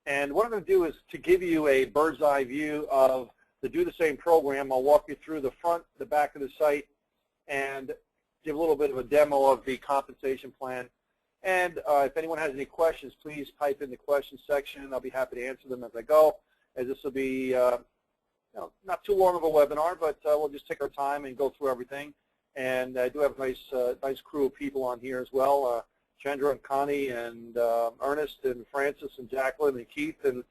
And what I'm going to do is to give you a bird's eye view of the Do the Same program. I'll walk you through the front, the back of the site, and give a little bit of a demo of the compensation plan. And if anyone has any questions, please type in the questions section. I'll be happy to answer them as I go, as this will be not too long of a webinar, but we'll just take our time and go through everything. And I do have a nice crew of people on here as well, Chandra and Connie and Ernest and Francis and Jacqueline and Keith and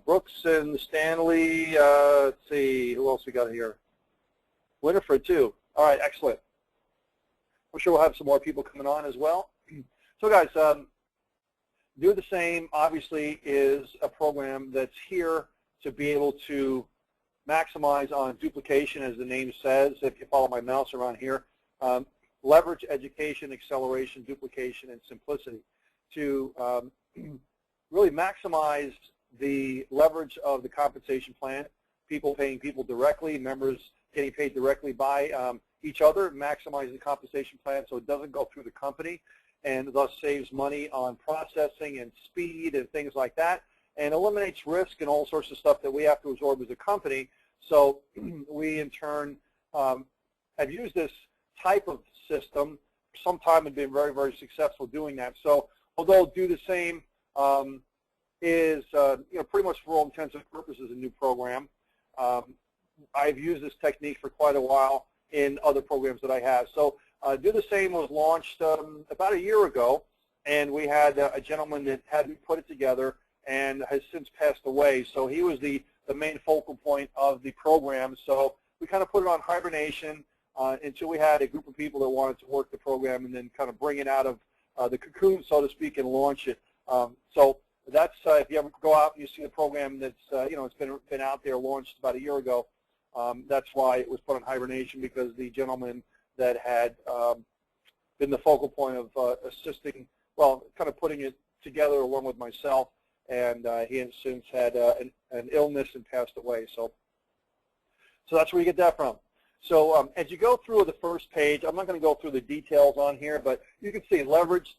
Brooks and Stanley. Let's see, who else we got here? Winifred too. All right, excellent. I'm sure we'll have some more people coming on as well. So guys, Do the Same obviously is a program that's here to be able to maximize on duplication, as the name says, if you follow my mouse around here. Leverage education, acceleration, duplication, and simplicity to really maximize the leverage of the compensation plan, people paying people directly, members getting paid directly by each other, maximize the compensation plan so it doesn't go through the company, and thus saves money on processing and speed and things like that, and eliminates risk and all sorts of stuff that we have to absorb as a company. So we, in turn, have used this type of system for some time and been very, very successful doing that. So although Do the Same is pretty much for all intents and purposes a new program, I've used this technique for quite a while in other programs that I have. So Do the Same was launched about a year ago, and we had a gentleman that had put it together and has since passed away. So he was the main focal point of the program. So we kind of put it on hibernation until we had a group of people that wanted to work the program and then kind of bring it out of the cocoon, so to speak, and launch it. So that's if you ever go out and you see the program that's it's been out there, launched about a year ago. That's why it was put on hibernation, because the gentleman that had been the focal point of assisting, well, kind of putting it together along with myself, and he has since had an illness and passed away. So that's where you get that from. So as you go through the first page, I'm not going to go through the details on here, but you can see leverage,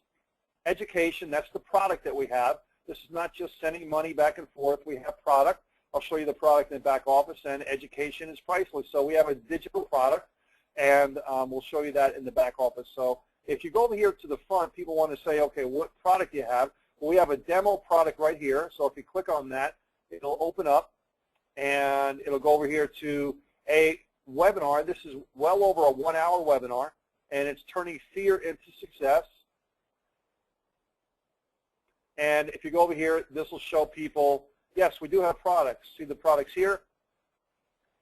education, that's the product that we have. This is not just sending money back and forth. We have product. I'll show you the product in the back office, and education is priceless. So we have a digital product, and we'll show you that in the back office. So if you go over here to the front, people want to say, okay, what product do you have? Well, we have a demo product right here. So if you click on that, it'll open up, and it'll go over here to a webinar. This is well over a 1-hour webinar, and it's turning fear into success. And if you go over here, this will show people, yes, we do have products. See the products here?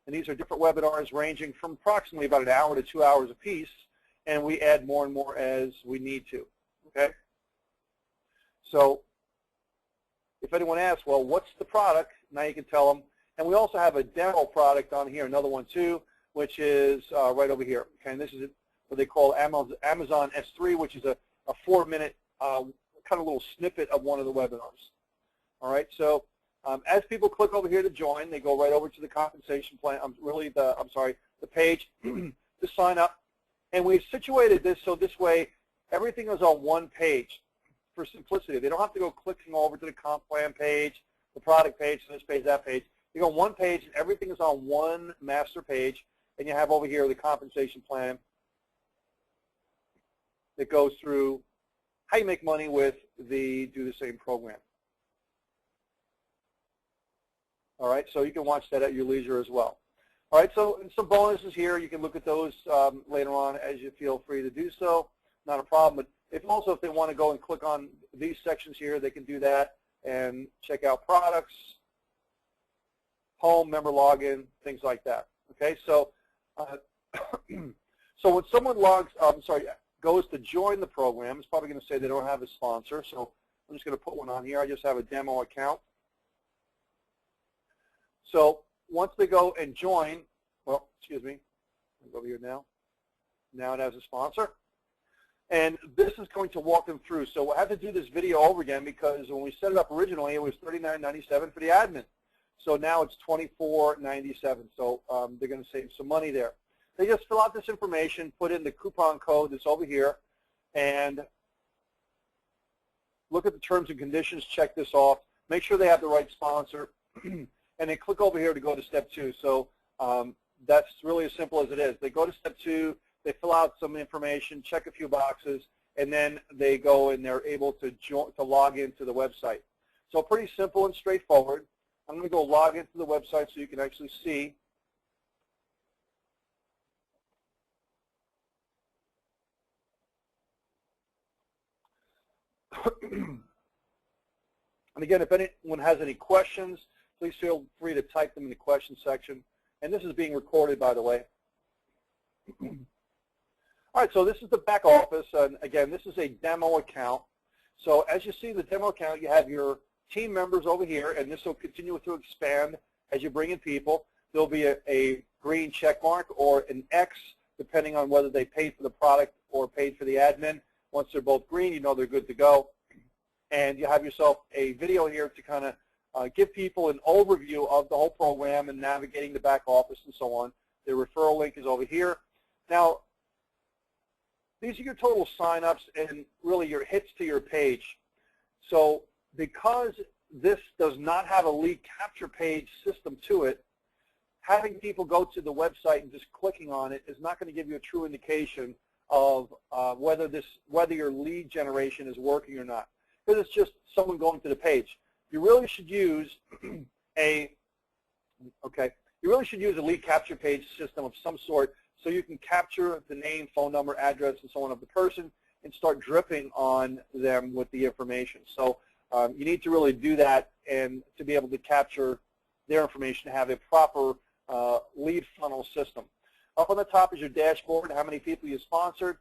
And these are different webinars ranging from approximately about 1 hour to 2 hours apiece, and we add more and more as we need to, okay? So if anyone asks, well, what's the product? Now you can tell them. And we also have a demo product on here, another one too, which is right over here. Okay, and this is what they call Amazon S3, which is a 4-minute kind of little snippet of one of the webinars. All right, so as people click over here to join, they go right over to the compensation plan, the page to sign up. And we've situated this so this way everything is on one page for simplicity. They don't have to go clicking over to the comp plan page, the product page, this page, that page. You go on one page, and everything is on one master page, and you have over here the compensation plan that goes through how you make money with the Do the Same program. All right, so you can watch that at your leisure as well. All right, so some bonuses here. You can look at those later on as you feel free to do so. Not a problem. But if they want to go and click on these sections here, they can do that and check out products, home, member login, things like that. Okay, so so when someone goes to join the program, it's probably going to say they don't have a sponsor. So I'm just going to put one on here. I just have a demo account. So once they go and join, well, excuse me, I'll go over here now. Now it has a sponsor. And this is going to walk them through. So I have to do this video over again because when we set it up originally, it was $39.97 for the admin. So now it's $24.97. So they're going to save some money there. They just fill out this information, put in the coupon code that's over here, and look at the terms and conditions, check this off. make sure they have the right sponsor, and then click over here to go to step 2. So that's really as simple as it is. They go to step 2, they fill out some information, check a few boxes, and then they go and they're able to log into the website. So pretty simple and straightforward. I'm going to go log into the website so you can actually see. And again, if anyone has any questions, please feel free to type them in the question section. And this is being recorded, by the way. All right, so this is the back office. And again, this is a demo account. So as you see the demo account, you have your team members over here, and this will continue to expand as you bring in people. There'll be a green check mark or an X, depending on whether they paid for the product or paid for the admin. Once they're both green, you know they're good to go. And you have yourself a video here to kind of give people an overview of the whole program and navigating the back office and so on. The referral link is over here. Now, these are your total signups and really your hits to your page. So because this does not have a lead capture page system to it, having people go to the website and just clicking on it is not going to give you a true indication of whether your lead generation is working or not. Because it's just someone going to the page. You really should use a lead capture page system of some sort so you can capture the name, phone number, address, and so on of the person and start dripping on them with the information. So you need to really do that and to be able to capture their information, have a proper lead funnel system. Up on the top is your dashboard, how many people you sponsored.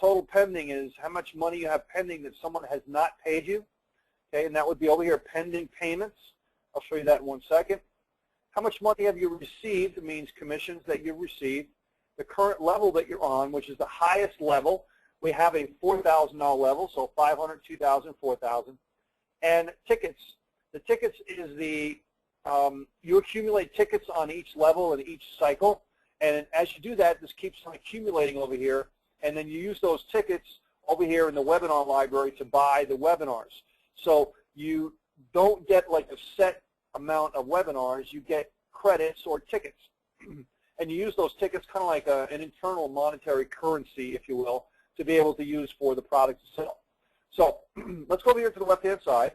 Total pending is how much money you have pending that someone has not paid you. Okay, and that would be over here, pending payments. I'll show you that in 1 second. How much money have you received? It means commissions that you've received. The current level that you're on, which is the highest level. We have a $4,000 level, so 500, 2,000, 4,000. And tickets. The tickets is the, you accumulate tickets on each level and each cycle. And as you do that, this keeps on accumulating over here. And then you use those tickets over here in the webinar library to buy the webinars. So you don't get like a set amount of webinars. You get credits or tickets. And you use those tickets kind of like an internal monetary currency, if you will, to be able to use for the product to sell. So let's go over here to the left-hand side.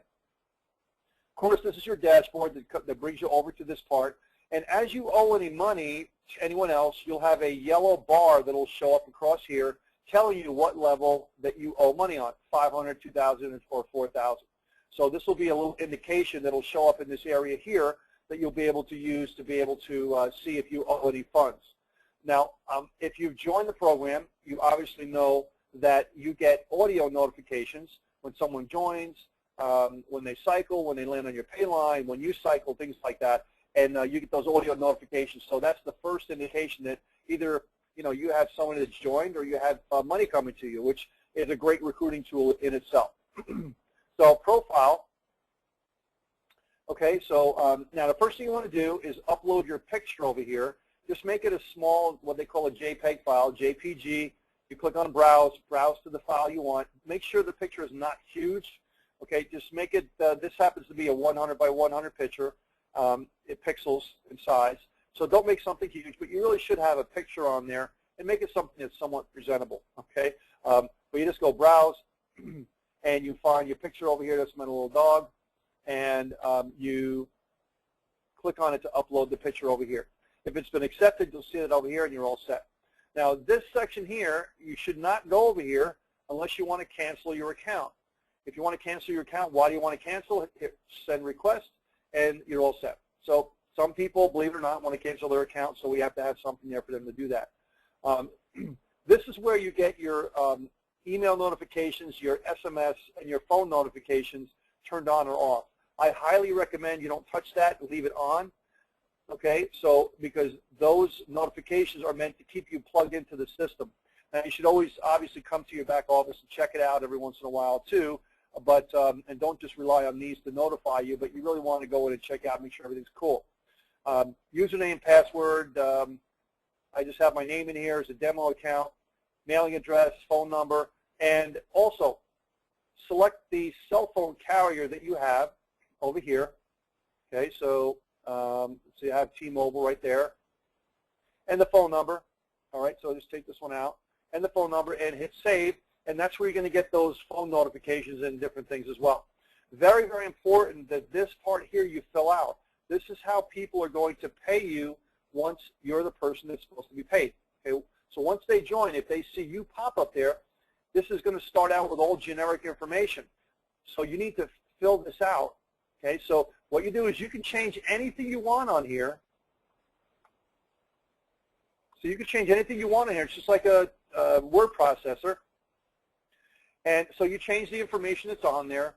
Of course, this is your dashboard that brings you over to this part. And as you owe any money to anyone else, you'll have a yellow bar that will show up across here telling you what level that you owe money on, 500, 2,000, or 4,000. So this will be a little indication that will show up in this area here that you'll be able to use to be able to see if you owe any funds. Now, if you've joined the program, you obviously know that you get audio notifications when someone joins, when they cycle, when they land on your pay line, when you cycle, things like that. And you get those audio notifications. So that's the first indication that either you have someone that's joined or you have money coming to you, which is a great recruiting tool in itself. So profile. Okay, so now the first thing you want to do is upload your picture over here. Just make it a small, what they call a JPEG file, JPG. You click on browse to the file you want. Make sure the picture is not huge. Okay, just make it, this happens to be a 100 by 100 picture. Pixels in size. So don't make something huge, but you really should have a picture on there and make it something that's somewhat presentable, okay? But you just go browse, and you find your picture over here. That's my little dog, and you click on it to upload the picture over here. If it's been accepted, you'll see it over here, and you're all set. Now, this section here, you should not go over here unless you want to cancel your account. If you want to cancel your account, why do you want to cancel? Hit send request, and you're all set. So some people, believe it or not, want to cancel their account, so we have to have something there for them to do that. This is where you get your email notifications, your SMS, and your phone notifications turned on or off. I highly recommend you don't touch that, leave it on, okay? So because those notifications are meant to keep you plugged into the system. Now you should always obviously come to your back office and check it out every once in a while too, but and don't just rely on these to notify you, but you really want to go in and check out and make sure everything's cool. Username, password, I just have my name in here as a demo account, mailing address, phone number, and also select the cell phone carrier that you have. over here. Okay, so you have T-Mobile right there, and the phone number. All right, so just take this one out, and the phone number, and hit save, and that's where you're going to get those phone notifications and different things as well. Very, very important that this part here you fill out. This is how people are going to pay you once you're the person that's supposed to be paid. Okay, so once they join, if they see you pop up there, this is going to start out with all generic information. So you need to fill this out. Okay, so what you do is you can change anything you want on here. So you can change anything you want in here. It's just like a word processor. And so you change the information that's on there.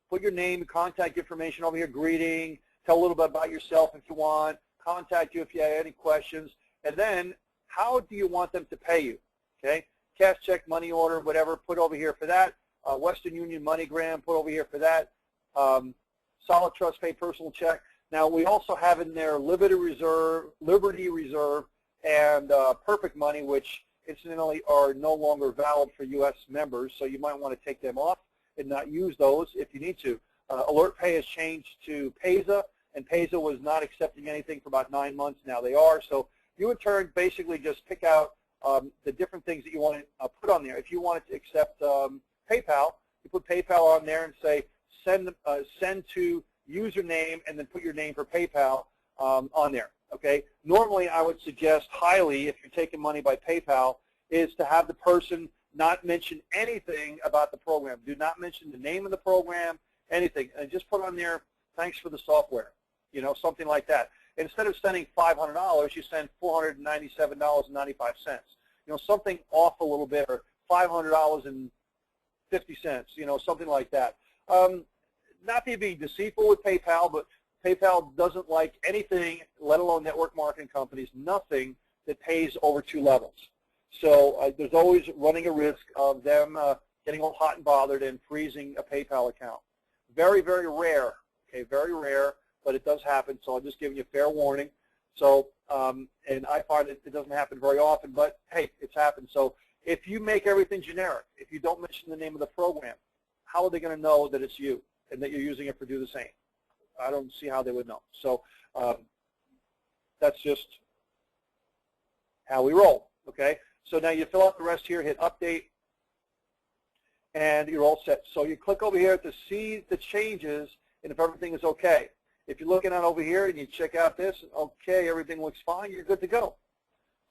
Put your name, contact information over here, greeting, tell a little bit about yourself if you want, contact you if you have any questions, and then how do you want them to pay you? Okay, cash check, money order, whatever, put over here for that. Western Union, MoneyGram, put over here for that. Solid Trust Pay, personal check. Now we also have in there Liberty Reserve, and Perfect Money, which incidentally are no longer valid for U.S. members, so you might want to take them off and not use those if you need to. Alert Pay has changed to Payza, and Payza was not accepting anything for about 9 months. Now they are. So you in turn basically just pick out the different things that you want to put on there. If you wanted to accept PayPal, you put PayPal on there and say send to username, and then put your name for PayPal on there. Okay. Normally, I would suggest highly, if you're taking money by PayPal, is to have the person not mention anything about the program. Do not mention the name of the program, anything, and just put on there, thanks for the software, you know, something like that. Instead of sending $500, you send $497.95. You know, something off a little bit, or $500.50, you know, something like that. Not to be deceitful with PayPal, but PayPal doesn't like anything, let alone network marketing companies, nothing that pays over 2 levels. So there's always running a risk of them getting all hot and bothered and freezing a PayPal account. Very, very rare, okay, very rare, but it does happen, so I'm just giving you fair warning. So, and I find it doesn't happen very often, but hey, it's happened. So if you make everything generic, if you don't mention the name of the program, how are they going to know that it's you and that you're using it for do the same? I don't see how they would know. So that's just how we roll, okay? So now you fill out the rest here, hit update, and you're all set. So you click over here to see the changes and if everything is okay. If you're looking at over here and you check out this, okay, everything looks fine, you're good to go.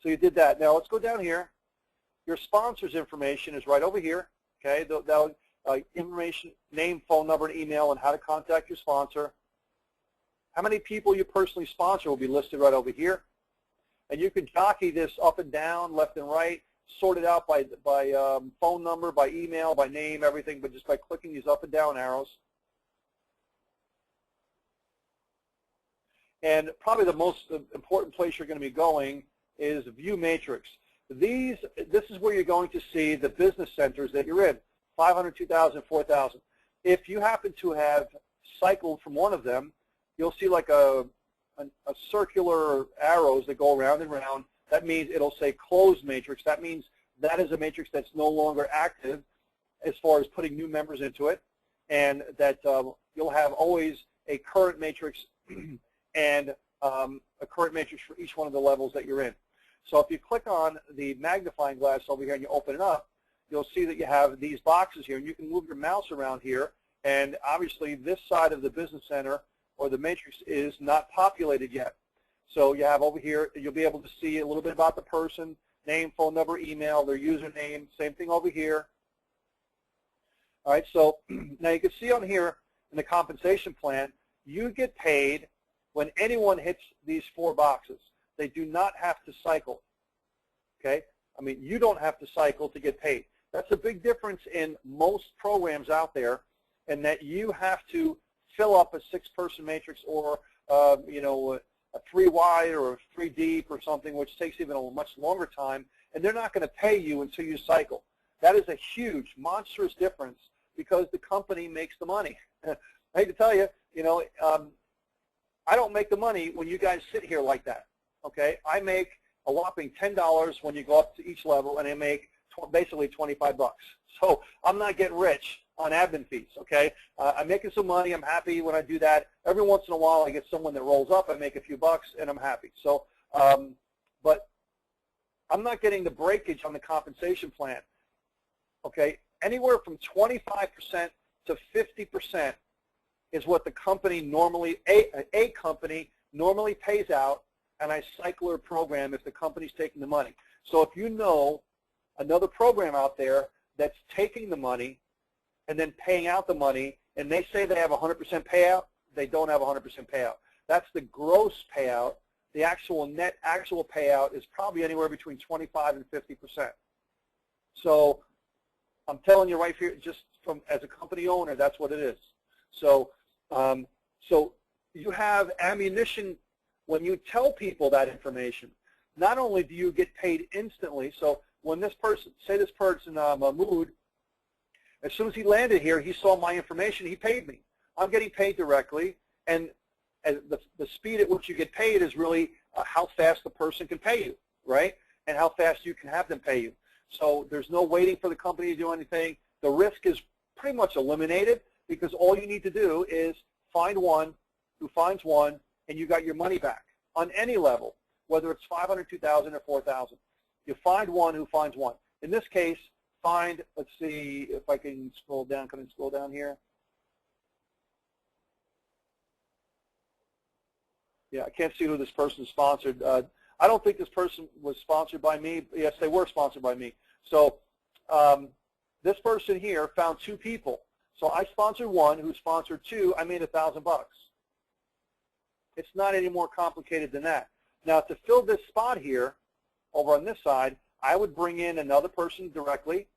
So you did that. Now let's go down here. Your sponsor's information is right over here, okay? Information, name, phone number, and email, and how to contact your sponsor. How many people you personally sponsor will be listed right over here. And you can jockey this up and down, left and right, sort it out by phone number, by email, by name, everything, but just by clicking these up and down arrows. And probably the most important place you're going to be going is View Matrix. This is where you're going to see the business centers that you're in, 500, 2,000, 4,000. If you happen to have cycled from one of them, you'll see like a circular arrows that go around and around. That means it'll say closed matrix. That means that is a matrix that's no longer active as far as putting new members into it, and that you'll have always a current matrix and a current matrix for each one of the levels that you're in. So if you click on the magnifying glass over here and you open it up, you'll see that you have these boxes here, and you can move your mouse around here, and obviously this side of the business center or the matrix is not populated yet. So you have over here, you'll be able to see a little bit about the person, name, phone number, email, their username, same thing over here. All right, so now you can see on here in the compensation plan, you get paid when anyone hits these 4 boxes. They do not have to cycle, okay? I mean, you don't have to cycle to get paid. That's a big difference in most programs out there, in that you have to fill up a 6-person matrix, or you know, a 3 wide or a 3 deep or something, which takes even a much longer time, and they're not going to pay you until you cycle. That is a huge, monstrous difference, because the company makes the money. I hate to tell you, you know, I don't make the money when you guys sit here like that. Okay, I make a whopping $10 when you go up to each level, and I make basically 25 bucks. So I'm not getting rich on admin fees, okay? I'm making some money. I'm happy when I do that. Every once in a while, I get someone that rolls up. I make a few bucks, and I'm happy. So, but I'm not getting the breakage on the compensation plan, okay? Anywhere from 25% to 50% is what the company normally, a company normally pays out, and I cycle a program if the company's taking the money. So if you know another program out there that's taking the money and then paying out the money, and they say they have 100% payout, they don't have 100% payout. That's the gross payout. The actual net actual payout is probably anywhere between 25 and 50%. So I'm telling you right here, just from as a company owner, that's what it is. So, so you have ammunition when you tell people that information. Not only do you get paid instantly, so when this person, say this person, Mahmoud, as soon as he landed here, he saw my information, he paid me. I'm getting paid directly, and the speed at which you get paid is really how fast the person can pay you, right? And how fast you can have them pay you. So there's no waiting for the company to do anything. The risk is pretty much eliminated because all you need to do is find one who finds one, and you got your money back on any level, whether it's 500, 2,000, or 4,000. You find one who finds one. In this case, find, let's see if I can scroll down. Can I scroll down here? Yeah, I can't see who this person sponsored. I don't think this person was sponsored by me. Yes, they were sponsored by me. So this person here found two people. So I sponsored one who sponsored two. I made $1,000 bucks. It's not any more complicated than that. Now, to fill this spot here, over on this side, I would bring in another person directly,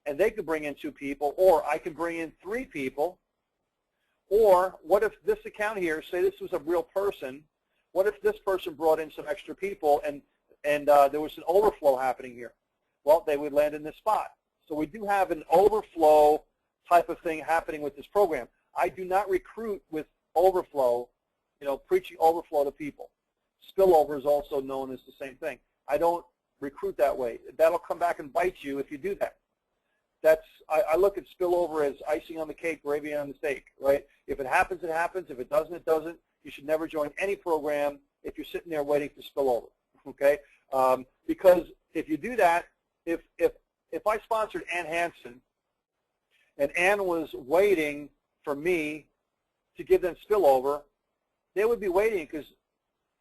and they could bring in two people, or I could bring in three people. Or what if this account here, say this was a real person, what if this person brought in some extra people and there was an overflow happening here? Well, they would land in this spot. So we do have an overflow type of thing happening with this program. I do not recruit with overflow, preaching overflow to people. Spillover is also known as the same thing. I don't recruit that way. That'll come back and bite you if you do that. I look at spillover as icing on the cake, gravy on the steak, right? If it happens, it happens. If it doesn't, it doesn't. You should never join any program if you're sitting there waiting for spillover, okay? Because if you do that, if I sponsored Ann Hansen and Ann was waiting for me to give them spillover, they would be waiting because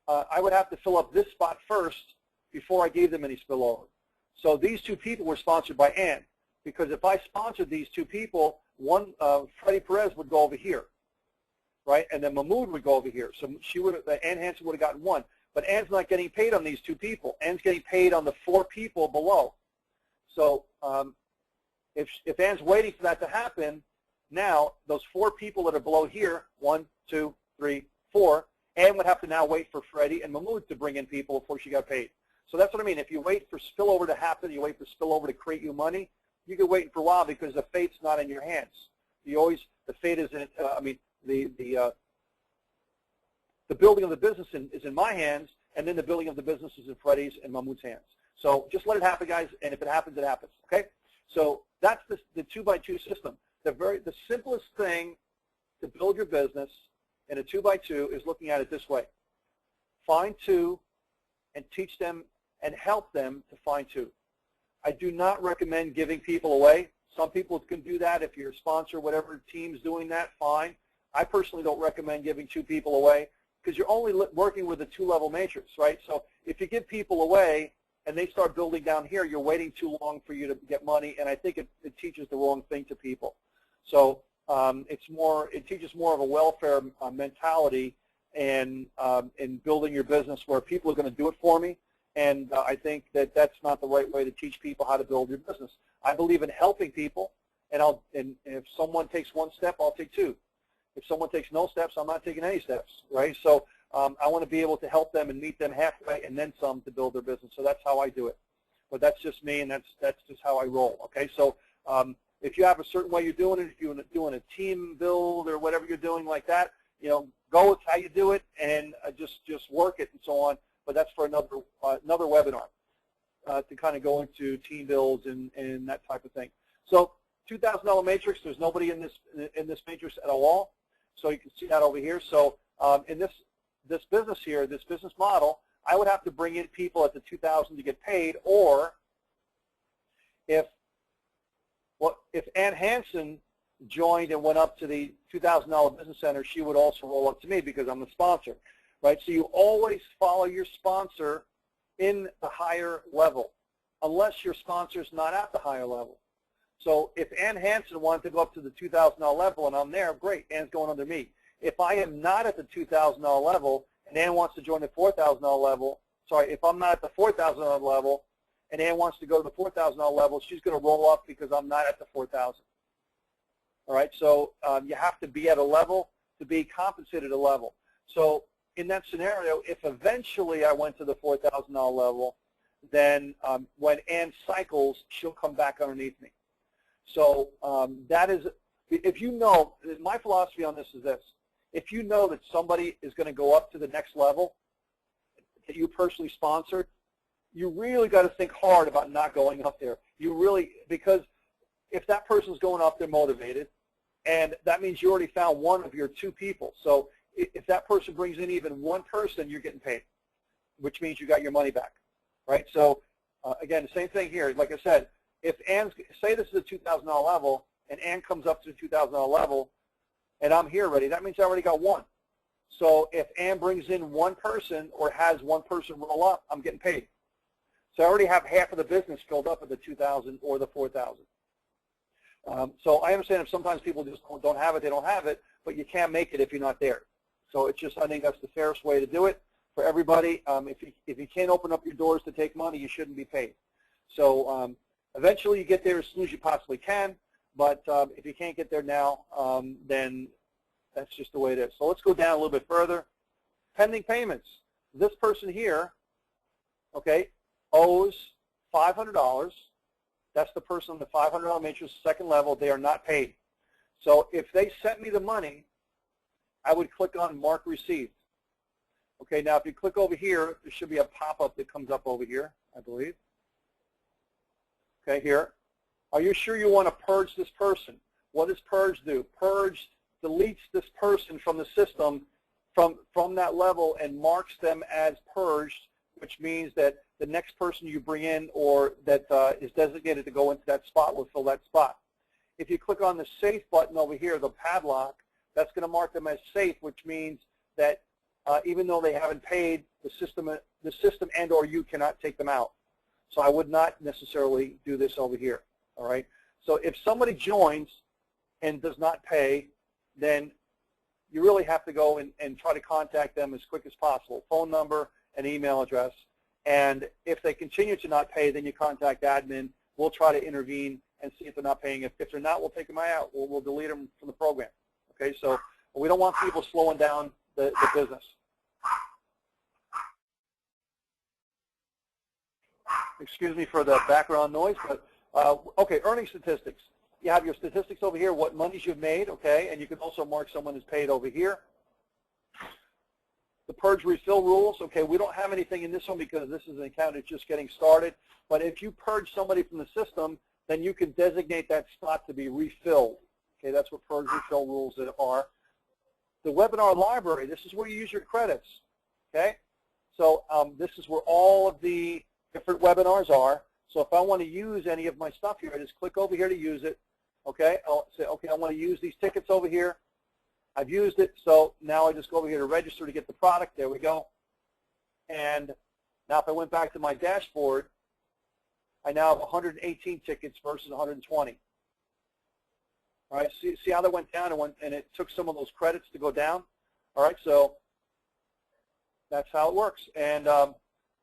I would have to fill up this spot first before I gave them any spillover. So these two people were sponsored by Ann, because if I sponsored these two people, one, Freddie Perez would go over here, right? And then Mahmoud would go over here. So Ann Hansen would have gotten one. But Ann's not getting paid on these two people. Ann's getting paid on the four people below. So if Ann's waiting for that to happen, now those four people that are below here, 1, 2, 3, 4, Ann would have to now wait for Freddie and Mahmoud to bring in people before she got paid. So that's what I mean. If you wait for spillover to happen, you wait for spillover to create you money, you can wait for a while because the fate's not in your hands. The fate is in, the building of the business is in my hands, and then the building of the business is in Freddie's and Mahmoud's hands. So just let it happen, guys, and if it happens, it happens, okay? So that's the 2x2 system. The simplest thing to build your business in a 2x2 is looking at it this way. Find two and teach them and help them to find two. I do not recommend giving people away. Some people can do that. If you're a sponsor, whatever team's doing that, fine. I personally don't recommend giving two people away because you're only working with a two-level matrix, right? So if you give people away and they start building down here, you're waiting too long for you to get money, and I think it teaches the wrong thing to people. So it teaches more of a welfare mentality and in building your business where people are going to do it for me. And I think that that's not the right way to teach people how to build your business. I believe in helping people, and if someone takes one step, I'll take two. If someone takes no steps, I'm not taking any steps, right? So I want to be able to help them and meet them halfway and then some to build their business. So that's how I do it. But that's just me, and that's just how I roll, okay? So if you have a certain way you're doing it, if you're doing a team build or whatever you're doing like that, go with how you do it and just work it and so on. But that's for another webinar. to kind of go into team builds and that type of thing. So $2,000 matrix, there's nobody in this matrix at all. So you can see that over here. So in this business here, this business model, I would have to bring in people at the $2,000 to get paid, or if Ann Hansen joined and went up to the $2,000 business center, she would also roll up to me because I'm the sponsor, right? So you always follow your sponsor in the higher level, unless your sponsor's not at the higher level. So if Ann Hansen wanted to go up to the $2,000 level and I'm there, great, Ann's going under me. If I am not at the $2,000 level and Ann wants to join the $4,000 level, sorry, if I'm not at the $4,000 level and Ann wants to go to the $4,000 level, she's going to roll up because I'm not at the $4,000. All right, so you have to be at a level to be compensated at a level. So in that scenario, if eventually I went to the $4,000 level, then when Ann cycles, she'll come back underneath me. So that is, if you know, my philosophy on this is this. If you know that somebody is going to go up to the next level that you personally sponsored, you really got to think hard about not going up there. You really, because if that person's going up, they're motivated, and that means you already found one of your two people. So if that person brings in even one person, you're getting paid, which means you got your money back, right? So again, the same thing here. Like I said, if Ann's, say this is a $2,000 level, and Ann comes up to the $2,000 level, and I'm here already, that means I already got one. So if Ann brings in one person or has one person roll up, I'm getting paid. So I already have half of the business filled up at the 2,000 or the 4,000. So I understand if sometimes people just don't have it, they don't have it, but you can't make it if you're not there. So it's just, I think that's the fairest way to do it for everybody. If you can't open up your doors to take money, you shouldn't be paid. So eventually you get there as soon as you possibly can, but if you can't get there now, then that's just the way it is. So let's go down a little bit further. Pending payments. This person here, okay, owes $500. That's the person on the $500 matrix, second level. They are not paid. So if they sent me the money, I would click on Mark Received. Okay, now if you click over here, there should be a pop-up that comes up over here, I believe. Okay, here. Are you sure you want to purge this person? What does purge do? Purge deletes this person from the system from that level and marks them as purged, which means that the next person you bring in or that is designated to go into that spot will fill that spot. If you click on the safe button over here, the padlock, that's going to mark them as safe, which means that even though they haven't paid, the system and or you cannot take them out. So I would not necessarily do this over here. All right. So if somebody joins and does not pay, then you really have to go and try to contact them as quick as possible. Phone number and email address. And if they continue to not pay, then you contact admin. We'll try to intervene and see if they're not paying. If they're not, we'll take them out. We'll delete them from the program. Okay, so we don't want people slowing down the business. Excuse me for the background noise, but okay, earning statistics. You have your statistics over here, what monies you've made, okay, and you can also mark someone who's paid over here. The purge refill rules, okay, we don't have anything in this one because this is an account that's just getting started, but if you purge somebody from the system, then you can designate that spot to be refilled. Okay, that's what purge refill rules are. The webinar library, this is where you use your credits, okay? So this is where all of the different webinars are. So if I want to use any of my stuff here, I just click over here to use it, okay? I'll say, okay, I want to use these tickets over here. I've used it, so now I just go over here to register to get the product. There we go. And now if I went back to my dashboard, I now have 118 tickets versus 120. All right, see how that went down and it took some of those credits to go down? All right, so that's how it works. And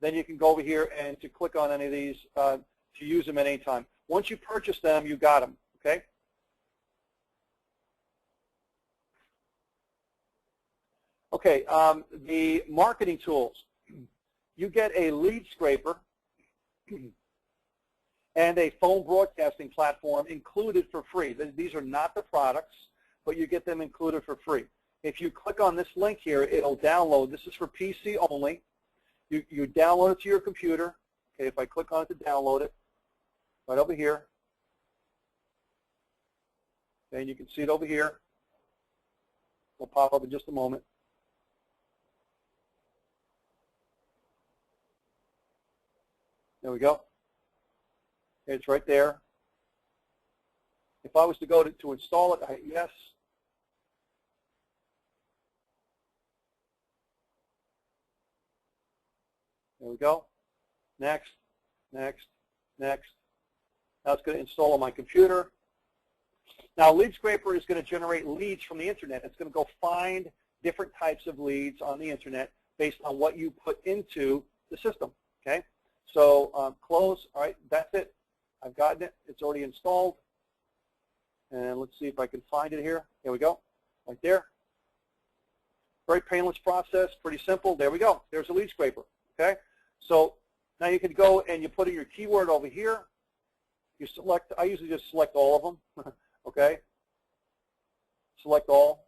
then you can go over here and to click on any of these to use them at any time. Once you purchase them, you got them, okay? Okay, the marketing tools. You get a lead scraper and a phone broadcasting platform included for free. These are not the products, but you get them included for free. If you click on this link here, it'll download. This is for PC only. You download it to your computer, Okay, if I click on it to download it, right over here, and you can see it over here. It'll pop up in just a moment. There we go. It's right there. If I was to go to install it, I hit yes. There we go. Next, next, next. Now it's going to install on my computer. Now, Lead Scraper is going to generate leads from the internet. It's going to go find different types of leads on the internet based on what you put into the system. Okay. So close. All right, that's it. I've gotten it. It's already installed. And let's see if I can find it here. There we go. Right there. Very painless process. Pretty simple. There we go. There's a Lead Scraper. Okay. So now you can go and you put in your keyword over here. You select. I usually just select all of them. Okay. Select all.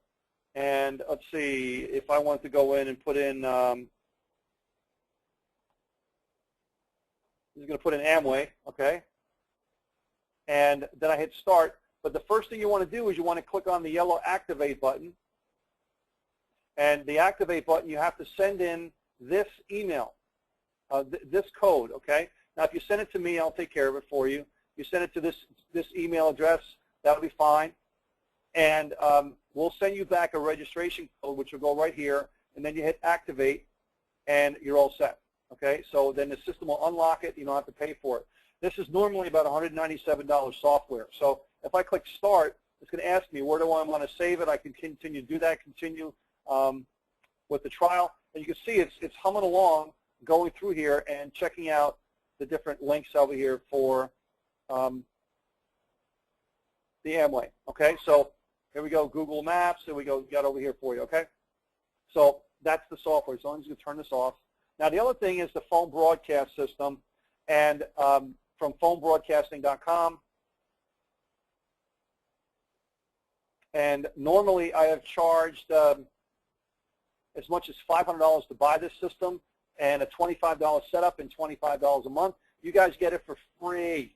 And let's see if I want to go in and put in. I'm just going to put in Amway. Okay. And then I hit start. But the first thing you want to do is you want to click on the yellow Activate button. And the Activate button, you have to send in this email, this code, okay? Now, if you send it to me, I'll take care of it for you. You send it to this email address, that'll be fine. And we'll send you back a registration code, which will go right here. And then you hit Activate, and you're all set, okay? So then the system will unlock it. You don't have to pay for it. This is normally about $197 software. So if I click Start, it's going to ask me where do I want to save it. I can continue to do that, continue with the trial. And you can see it's humming along, going through here and checking out the different links over here for the Amway. Okay, so here we go, Google Maps. There we go, got over here for you. Okay, so that's the software. As long as you turn this off. Now the other thing is the phone broadcast system, and from phonebroadcasting.com. And normally I have charged as much as $500 to buy this system and a $25 setup and $25 a month. You guys get it for free.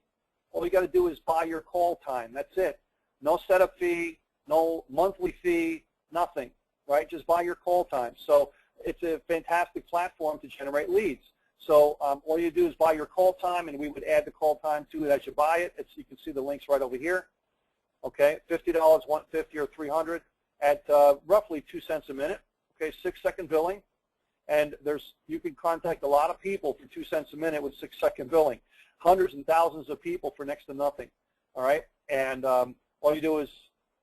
All you got to do is buy your call time. That's it. No setup fee, no monthly fee, nothing, right? Just buy your call time. So it's a fantastic platform to generate leads. So all you do is buy your call time, and we would add the call time to it as you buy it. You can see the links right over here. Okay, $50, $150, or $300 at roughly 2 cents a minute. Okay, 6-second billing, and you can contact a lot of people for 2 cents a minute with 6-second billing. Hundreds and thousands of people for next to nothing. All right, and all you do is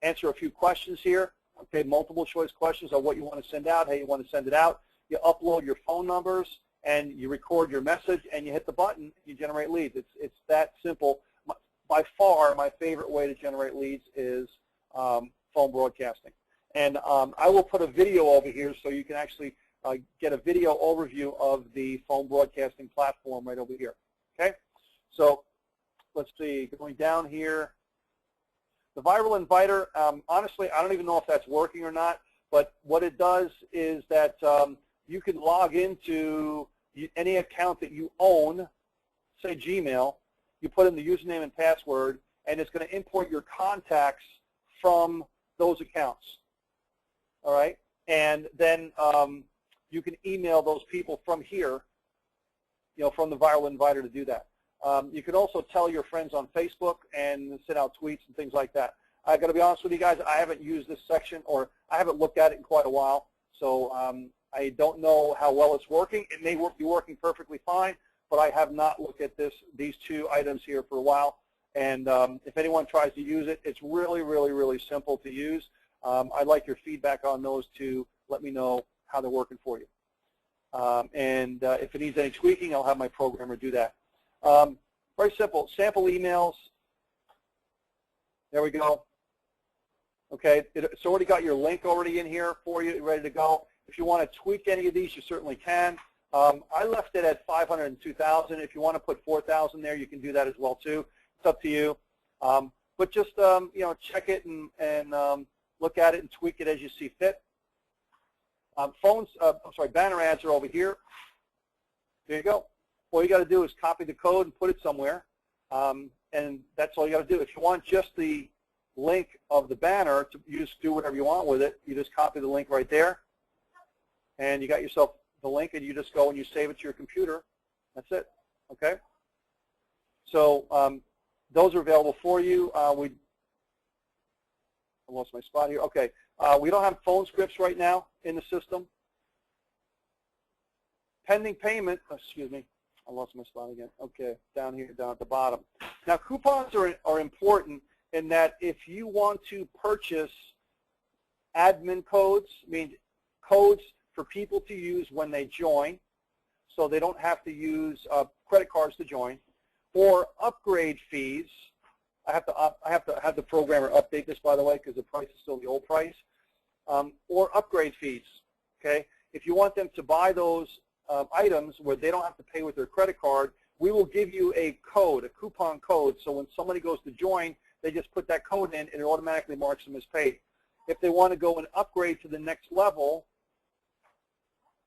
answer a few questions here. Okay, multiple choice questions on what you want to send out, how you want to send it out. You upload your phone numbers, and you record your message, and you hit the button, you generate leads. It's that simple. By far, my favorite way to generate leads is phone broadcasting. And I will put a video over here so you can actually get a video overview of the phone broadcasting platform right over here. Okay? So let's see, going down here. The viral inviter, honestly, I don't even know if that's working or not, but what it does is that you can log into any account that you own, say Gmail, you put in the username and password, and it's going to import your contacts from those accounts. All right? And then you can email those people from here, from the viral inviter to do that. You can also tell your friends on Facebook and send out tweets and things like that. I've got to be honest with you guys, I haven't used this section, or I haven't looked at it in quite a while, so I don't know how well it's working. It may be working perfectly fine, but I have not looked at these two items here for a while. And if anyone tries to use it, it's really, really, really simple to use. I'd like your feedback on those to let me know how they're working for you. And if it needs any tweaking, I'll have my programmer do that. Very simple. Sample emails. There we go. Okay, it's already got your link already in here for you, ready to go. If you want to tweak any of these, you certainly can. I left it at 502,000. If you want to put 4,000 there, you can do that as well too. It's up to you. But just check it and look at it and tweak it as you see fit. Banner ads are over here. There you go. all you got to do is copy the code and put it somewhere, and that's all you got to do. If you want just the link of the banner, you just do whatever you want with it. You just copy the link right there, and you got yourself the link, and you just go and you save it to your computer. That's it. Okay? So those are available for you. I lost my spot here. Okay. We don't have phone scripts right now in the system. Pending payment, excuse me, I lost my spot again. Okay, down here, down at the bottom. Now, coupons are important in that if you want to purchase admin codes, means codes for people to use when they join, so they don't have to use credit cards to join, or upgrade fees. I have to have the programmer update this, by the way, because the price is still the old price, or upgrade fees. Okay, if you want them to buy those items where they don't have to pay with their credit card, we will give you a code, a coupon code, so when somebody goes to join, they just put that code in and it automatically marks them as paid. If they want to go and upgrade to the next level,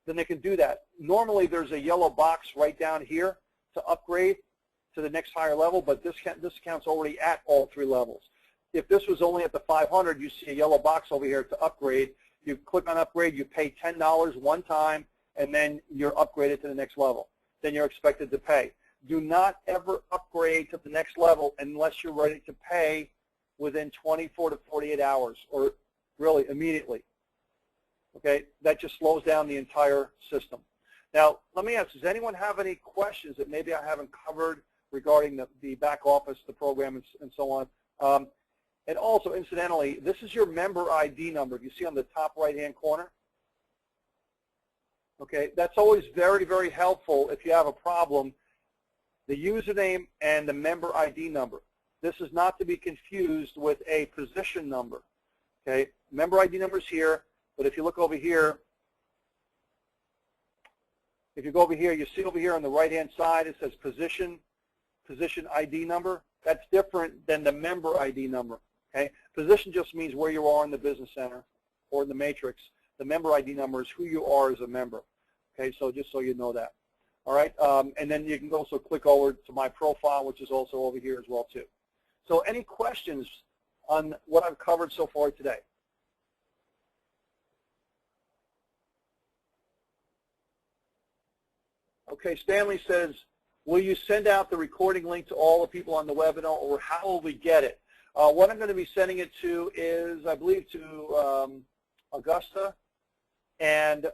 then they can do that. Normally there's a yellow box right down here to upgrade to the next higher level, but this account's already at all 3 levels. If this was only at the 500, you see a yellow box over here to upgrade. You click on upgrade, you pay $10 one time, and then you're upgraded to the next level. Then you're expected to pay. Do not ever upgrade to the next level unless you're ready to pay within 24 to 48 hours, or really immediately. Okay, that just slows down the entire system. Now, let me ask, does anyone have any questions that maybe I haven't covered regarding the back office, the program, and so on? And also, incidentally, this is your member ID number. If you see on the top right-hand corner, okay, that's always very, very helpful if you have a problem. The username and the member ID number. This is not to be confused with a position number. Okay, member ID number is here, but if you look over here, if you go over here, you see over here on the right-hand side, it says position ID number. That's different than the member ID number. Okay, position just means where you are in the business center or in the matrix. The member ID number is who you are as a member. Okay, so just so you know that. All right, and then you can also click over to my profile, which is also over here as well too. So any questions on what I've covered so far today? Okay, Stanley says, will you send out the recording link to all the people on the webinar, or how will we get it? What I'm going to be sending it to is, I believe, to Augusta. And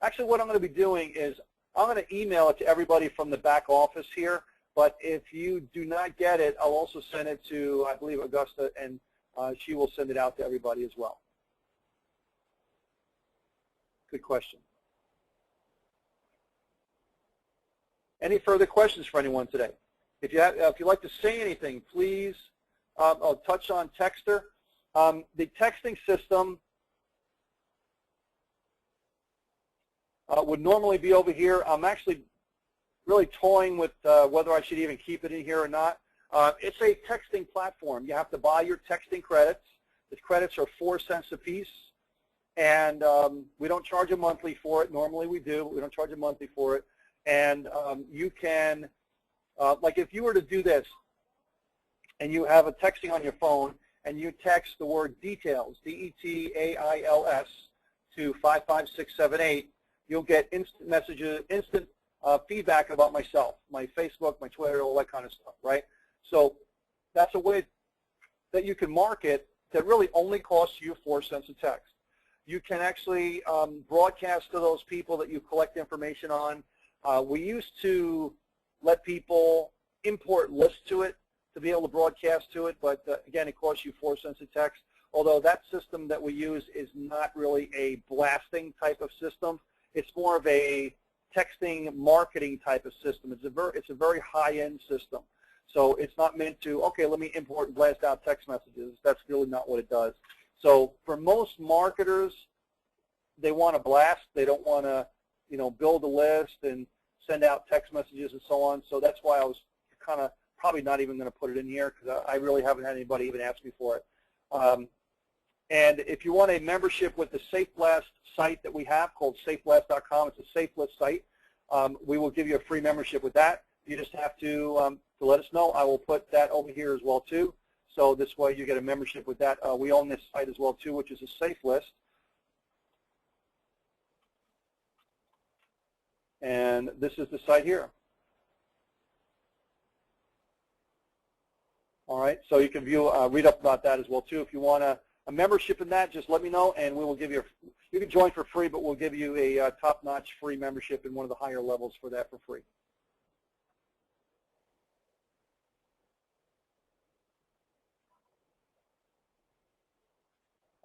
actually what I'm going to be doing is I'm going to email it to everybody from the back office here, but if you do not get it, I'll also send it to, I believe, Augusta, and she will send it out to everybody as well. Good question. Any further questions for anyone today? If you'd like to say anything, please I'll touch on Texter. The texting system would normally be over here. I'm actually really toying with whether I should even keep it in here or not. It's a texting platform. You have to buy your texting credits. The credits are 4 cents a piece, and we don't charge a monthly for it. Normally we do. We don't charge a monthly for it. And you can, like if you were to do this, and you have a texting on your phone, and you text the word details, D-E-T-A-I-L-S, to 55678, you'll get instant messages, instant feedback about myself, my Facebook, my Twitter, all that kind of stuff, right? So that's a way that you can market that really only costs you 4 cents a text. You can actually broadcast to those people that you collect information on. We used to let people import lists to it to be able to broadcast to it, but again, it costs you 4 cents a text, although that system that we use is not really a blasting type of system. It's more of a texting marketing type of system. It's a very high-end system. So it's not meant to, okay, let me import and blast out text messages. That's really not what it does. So for most marketers, they want to blast. They don't want to, build a list and send out text messages and so on. So that's why I was kind of probably not even going to put it in here, because I really haven't had anybody even ask me for it. And if you want a membership with the SafeBlast site that we have called safeblast.com, it's a SafeBlast site. we will give you a free membership with that. You just have to let us know. I will put that over here as well too. So this way you get a membership with that. We own this site as well too, which is a safe list. And this is the site here. All right, so you can view, read up about that as well too. If you want a membership in that, just let me know, and we will give you. You can join for free, but we'll give you a top-notch free membership in one of the higher levels for that for free.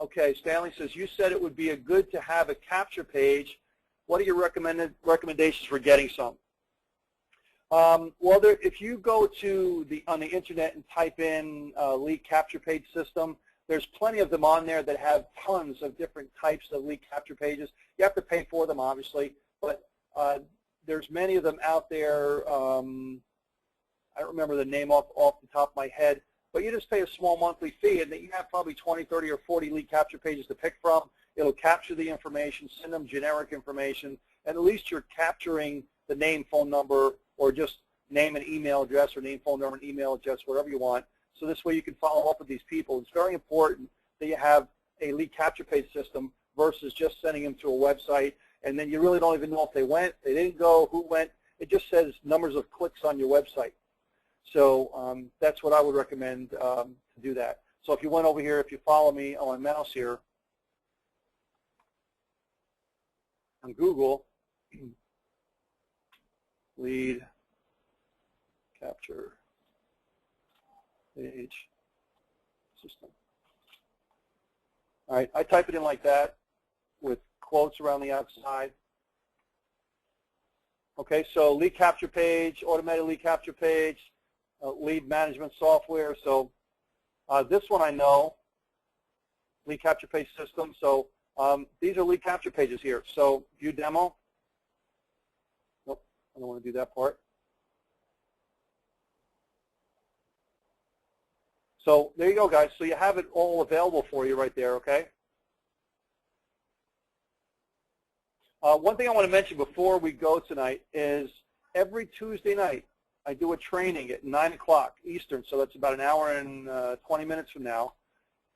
Okay, Stanley says, you said it would be good to have a capture page. What are your recommendations for getting some? Well, if you go to on the internet and type in lead capture page system, there's plenty of them on there that have tons of different types of lead capture pages. You have to pay for them, obviously, but there's many of them out there. I don't remember the name off the top of my head, but you just pay a small monthly fee, and then you have probably 20, 30, or 40 lead capture pages to pick from. It'll capture the information, send them generic information, and at least you're capturing the name, phone number, or just name and email address, or name, phone number, and email address, whatever you want. So this way you can follow up with these people. It's very important that you have a lead capture page system versus just sending them to a website, and then you really don't even know if they went, they didn't go, who went. It just says numbers of clicks on your website. So that's what I would recommend to do that. So if you went over here, if you follow me on my mouse here, on Google, lead capture page system. All right, I type it in like that with quotes around the outside. Okay, so lead capture page, automated lead capture page, lead management software. So this one I know, lead capture page system. So these are lead capture pages here. So view demo. Nope, I don't want to do that part. So there you go, guys. So you have it all available for you right there, okay? One thing I want to mention before we go tonight is every Tuesday night I do a training at 9 o'clock Eastern, so that's about an hour and 20 minutes from now.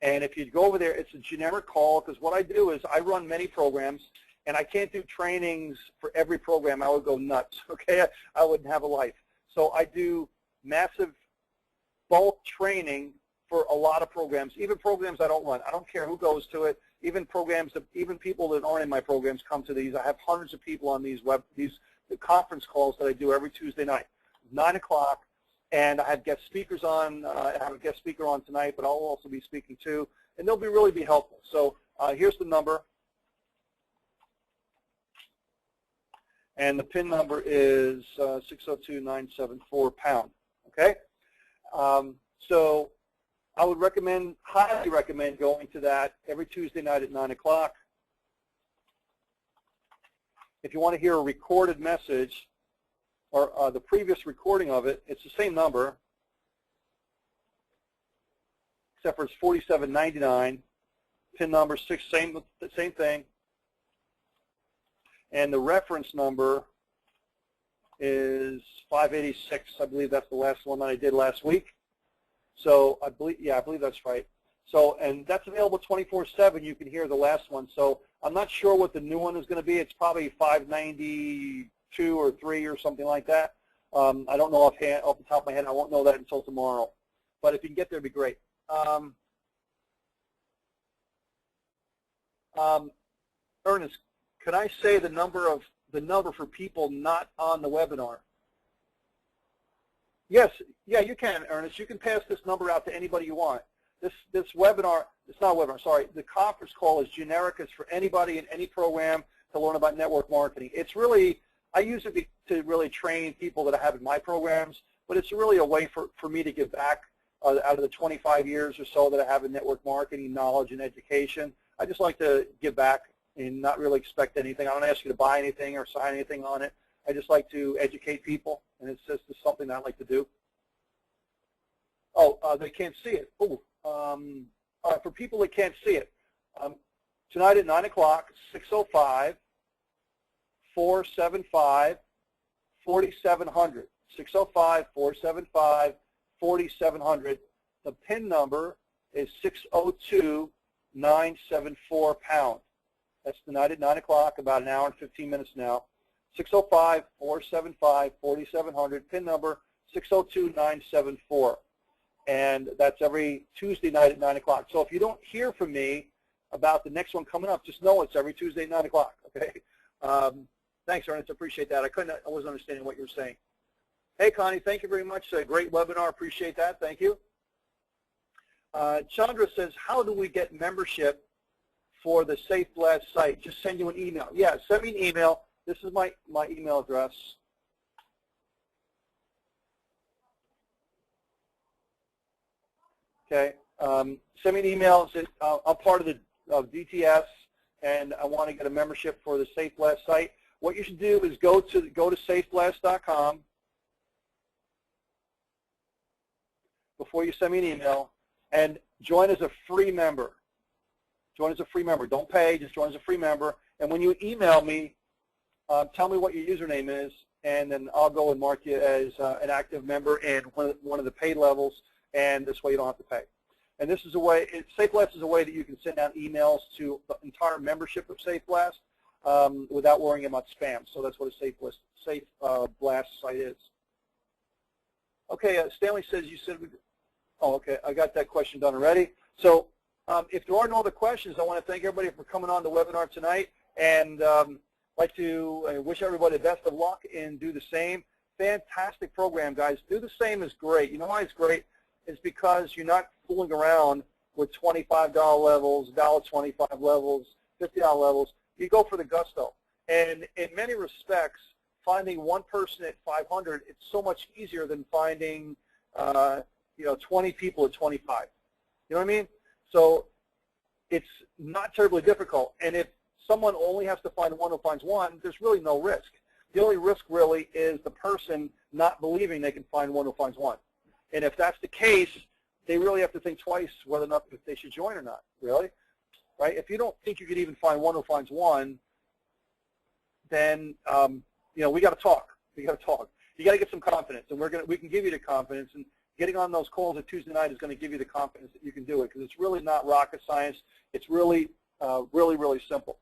And if you go over there, it's a generic call, because what I do is I run many programs, and I can't do trainings for every program. I would go nuts, okay? I wouldn't have a life. So I do massive bulk training for a lot of programs, even programs I don't run. I don't care who goes to it. Even programs, even people that aren't in my programs come to these. I have hundreds of people on these conference calls that I do every Tuesday night, 9 o'clock, and I have guest speakers on. I have a guest speaker on tonight, but I'll also be speaking too, and they'll really be helpful. So here's the number, and the PIN number is 602974#. Okay. So I would highly recommend going to that every Tuesday night at 9 o'clock. If you want to hear a recorded message or the previous recording of it, it's the same number, except for it's $47.99. PIN number 6, same thing. And the reference number is 586. I believe that's the last one that I did last week. So I believe that's right. So, and that's available 24/7. You can hear the last one. So I'm not sure what the new one is going to be. It's probably 592 or 3 or something like that. I don't know off the top of my head. I won't know that until tomorrow. But if you can get there, it'd be great. Ernest, can I say the number for people not on the webinar? Yes, yeah, you can, Ernest. You can pass this number out to anybody you want. This webinar, it's not a webinar, sorry, the conference call is generic. It's for anybody in any program to learn about network marketing. It's really, I use it to really train people that I have in my programs, but it's really a way for me to give back out of the 25 years or so that I have in network marketing knowledge and education. I just like to give back and not really expect anything. I don't ask you to buy anything or sign anything on it. I just like to educate people, and it's just something that I like to do. Oh, they can't see it. Oh, for people that can't see it, tonight at 9 o'clock, 605-475-8255. 4700. 605-475-4700. The PIN number is 602-974#. That's tonight at 9 o'clock, about an hour and 15 minutes now. 605-475-4700. PIN number 602-974. And that's every Tuesday night at 9 o'clock. So if you don't hear from me about the next one coming up, just know it's every Tuesday at 9 o'clock, okay? Thanks, Ernest. I appreciate that. I wasn't understanding what you were saying. Hey, Connie, thank you very much. A great webinar. Appreciate that. Thank you. Chandra says, how do we get membership for the Safe Blast site? Just send you an email. Yeah, send me an email. This is my email address. Okay. Send me an email. I'm part of DTS, and I want to get a membership for the Safe Blast site. What you should do is go to safeblast.com before you send me an email, and join as a free member. Join as a free member. Don't pay. Just join as a free member. And when you email me, tell me what your username is, and then I'll go and mark you as an active member in one of the paid levels, and this way you don't have to pay. And this is a way, Safe Blast is a way that you can send out emails to the entire membership of Safe Blast without worrying about spam. So that's what a Safe Blast site is. Okay, Stanley says you said, oh, okay, I got that question done already. So if there are no other questions, I want to thank everybody for coming on the webinar tonight, and like to wish everybody the best of luck and do the same. Fantastic program, guys. Do the same is great. You know why it's great? It's because you're not fooling around with $25 levels, $1.25 levels, $50 levels. You go for the gusto. And in many respects, finding one person at 500, it's so much easier than finding 20 people at 25. You know what I mean? So it's not terribly difficult. And if someone only has to find one who finds one, there's really no risk. The only risk really is the person not believing they can find one who finds one. And if that's the case, they really have to think twice whether or not if they should join or not, really. Right? If you don't think you could even find one who finds one, then we got to talk. We got to talk. You got to get some confidence, and we can give you the confidence. And getting on those calls at Tuesday night is going to give you the confidence that you can do it, because it's really not rocket science. It's really, really simple.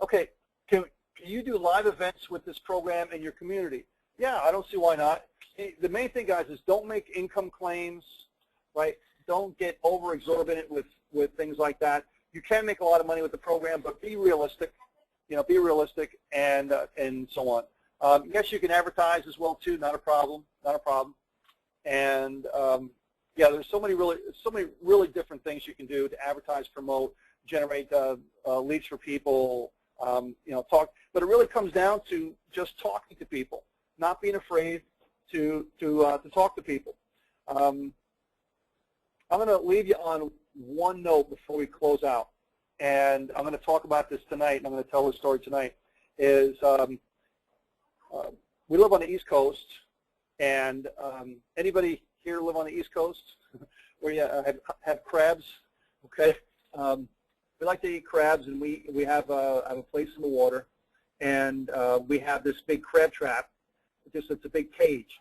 Okay, can you do live events with this program in your community? Yeah, I don't see why not. The main thing, guys, is don't make income claims, right? Don't get over-exorbitant with things like that. You can make a lot of money with the program, but be realistic. Be realistic, and so on. Yes, you can advertise as well too. Not a problem. Not a problem. And yeah, there's so many really different things you can do to advertise, promote, generate leads for people. Talk. But it really comes down to just talking to people, not being afraid to talk to people. I'm going to leave you on one note before we close out, and I'm going to talk about this tonight, and I'm going to tell this story tonight. Is we live on the East Coast, and anybody here live on the East Coast where you have crabs? Okay, we like to eat crabs, and we have a place in the water, and we have this big crab trap. It's a big cage,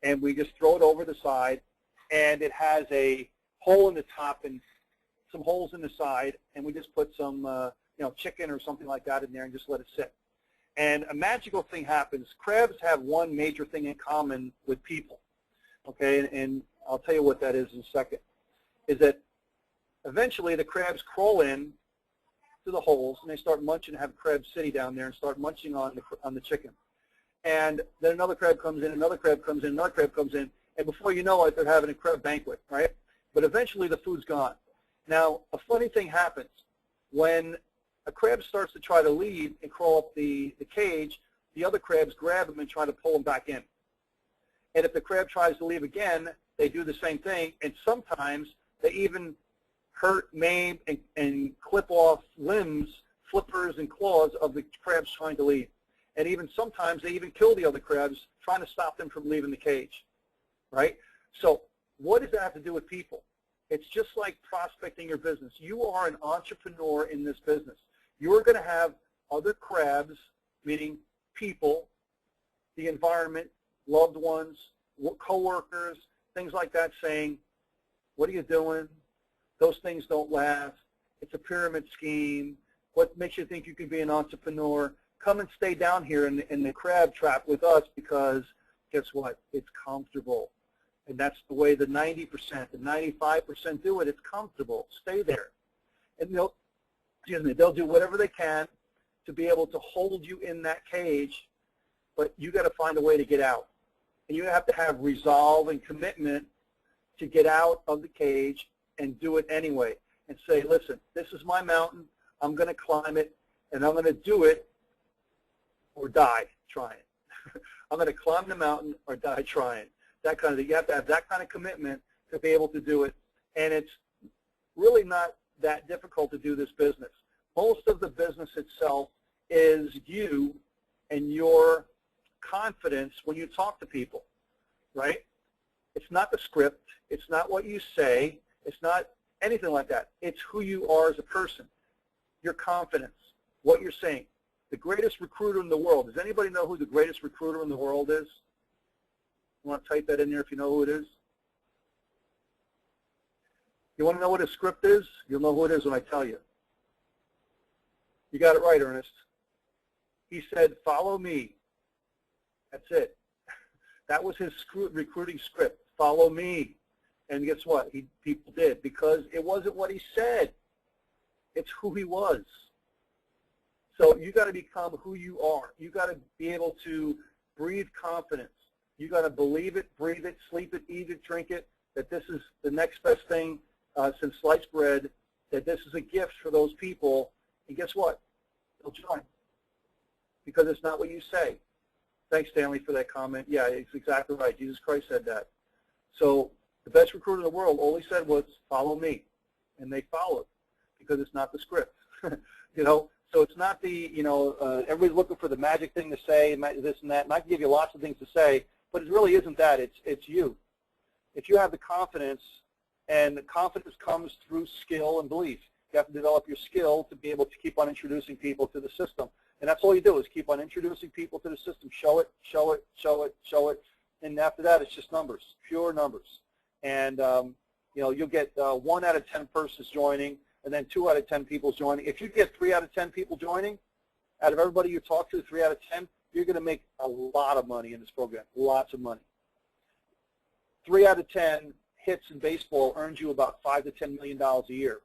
and we just throw it over the side, and it has a hole in the top and some holes in the side, and we just put some chicken or something like that in there and just let it sit. And a magical thing happens. Crabs have one major thing in common with people, okay, and I'll tell you what that is in a second, is that eventually the crabs crawl in to the holes, and they start munching, have crabs sitting down there and start munching on the chicken. And then another crab comes in, another crab comes in, another crab comes in, and before you know it, they're having a crab banquet, right? But eventually the food's gone. Now, a funny thing happens. When a crab starts to try to leave and crawl up the cage, the other crabs grab him and try to pull him back in. And if the crab tries to leave again, they do the same thing, and sometimes they even hurt, maim, and clip off limbs, flippers, and claws of the crabs trying to leave. And even sometimes they even kill the other crabs trying to stop them from leaving the cage, right? So what does that have to do with people? It's just like prospecting your business. You are an entrepreneur in this business. You are going to have other crabs, meaning people, the environment, loved ones, coworkers, things like that, saying, what are you doing? Those things don't last. It's a pyramid scheme. What makes you think you can be an entrepreneur? Come and stay down here in the crab trap with us, because guess what? It's comfortable. And that's the way the 90%, the 95% do it. It's comfortable. Stay there. And they'll do whatever they can to be able to hold you in that cage, but you got to find a way to get out. And you have to have resolve and commitment to get out of the cage and do it anyway. And say, listen, this is my mountain. I'm going to climb it, and I'm going to do it or die trying. I'm going to climb the mountain or die trying. That kind of, you have to have that kind of commitment to be able to do it. And it's really not that difficult to do this business. Most of the business itself is you and your confidence when you talk to people, right? It's not the script. It's not what you say. It's not anything like that. It's who you are as a person, your confidence, what you're saying. The greatest recruiter in the world. Does anybody know who the greatest recruiter in the world is? You want to type that in there if you know who it is? You want to know what his script is? You'll know who it is when I tell you. You got it right, Ernest. He said, follow me. That's it. That was his recruiting script. Follow me. And guess what? People did, because it wasn't what he said. It's who he was. So you got to become who you are. You got to be able to breathe confidence. You got to believe it, breathe it, sleep it, eat it, drink it, that this is the next best thing since sliced bread, that this is a gift for those people. And guess what? They'll join, because it's not what you say. Thanks, Stanley, for that comment. Yeah, it's exactly right. Jesus Christ said that. So the best recruiter in the world, all he said was, follow me. And they followed, because it's not the script. So it's not the, everybody's looking for the magic thing to say, this and that. And I can give you lots of things to say, but it really isn't that. It's you. If you have the confidence, and the confidence comes through skill and belief. You have to develop your skill to be able to keep on introducing people to the system. And that's all you do, is keep on introducing people to the system. Show it, show it, show it, show it. And after that, it's just numbers, pure numbers. And, you'll get 1 out of 10 persons joining, and then 2 out of 10 people joining. If you get 3 out of 10 people joining, out of everybody you talk to, 3 out of 10, you're going to make a lot of money in this program, lots of money. 3 out of 10 hits in baseball earns you about $5 to $10 million a year,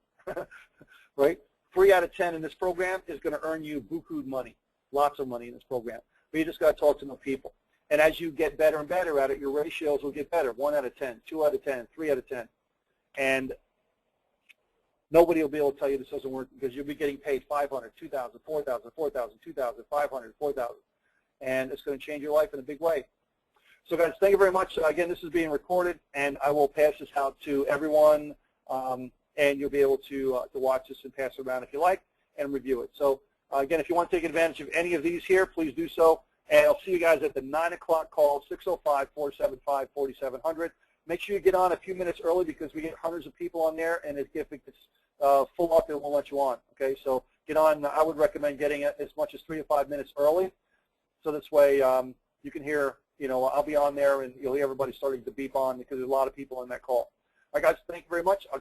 right? 3 out of 10 in this program is going to earn you buku money, lots of money in this program. But you just got to talk to enough people. And as you get better and better at it, your ratios will get better. 1 out of 10, 2 out of 10, 3 out of 10. And nobody will be able to tell you this doesn't work, because you'll be getting paid $500, $2,000, $4,000, $4,000, $2,000, $500, $4,000. And it's going to change your life in a big way. So guys, thank you very much. Again, this is being recorded, and I will pass this out to everyone, and you'll be able to watch this and pass it around if you like, and review it. So again, if you want to take advantage of any of these here, please do so. And I'll see you guys at the 9 o'clock call, 605-475-4700. Make sure you get on a few minutes early, because we get hundreds of people on there, and if it gets full up, it won't let you on. Okay, so get on. I would recommend getting it as much as 3 to 5 minutes early, so this way you can hear, I'll be on there, and you'll hear everybody starting to beep on, because there's a lot of people on that call. All right, guys, thank you very much. I'll